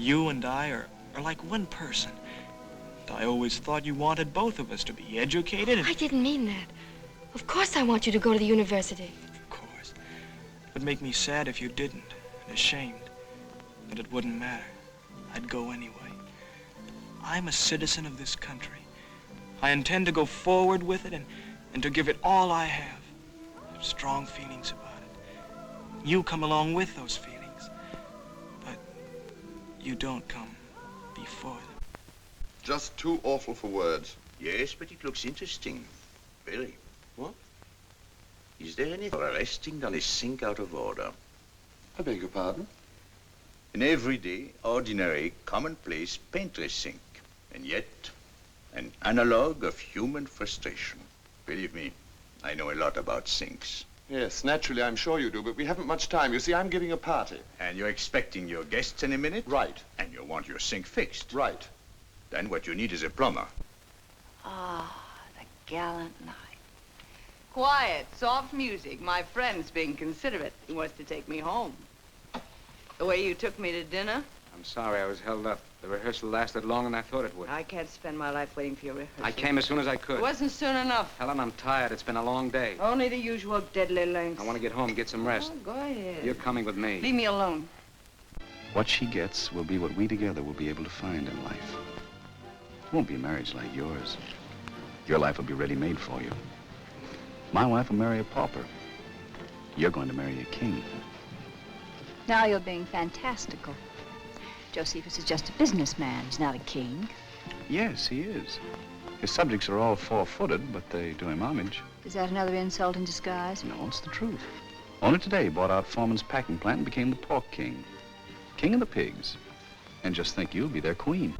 You and I are like one person. I always thought you wanted both of us to be educated and... I didn't mean that. Of course I want you to go to the university. Of course. It would make me sad if you didn't, and ashamed. But it wouldn't matter. I'd go anyway. I'm a citizen of this country. I intend to go forward with it and to give it all I have. I have strong feelings about it. You come along with those feelings. But you don't come before them. Just too awful for words. Yes, but it looks interesting. Very. What? Is there any more arresting than a sink out of order? I beg your pardon? An everyday, ordinary, commonplace painter's sink. And yet, an analog of human frustration. Believe me, I know a lot about sinks. Yes, naturally, I'm sure you do, but we haven't much time. You see, I'm giving a party. And you're expecting your guests in a minute? Right. And you want your sink fixed? Right. Then what you need is a plumber. Ah, the gallant night. Quiet, soft music. My friend's being considerate. He wants to take me home. The way you took me to dinner, I'm sorry I was held up. The rehearsal lasted longer than I thought it would. I can't spend my life waiting for your rehearsal. I came as soon as I could. It wasn't soon enough. Helen, I'm tired. It's been a long day. Only the usual deadly lengths. I want to get home, get some rest. Oh, go ahead. You're coming with me. Leave me alone. What she gets will be what we together will be able to find in life. It won't be a marriage like yours. Your life will be ready-made for you. My wife will marry a pauper. You're going to marry a king. Now you're being fantastical. Josephus is just a businessman. He's not a king. Yes, he is. His subjects are all four-footed, but they do him homage. Is that another insult in disguise? No, it's the truth. Only today he bought out Foreman's packing plant and became the pork king. King of the pigs. And just think, you'll be their queen.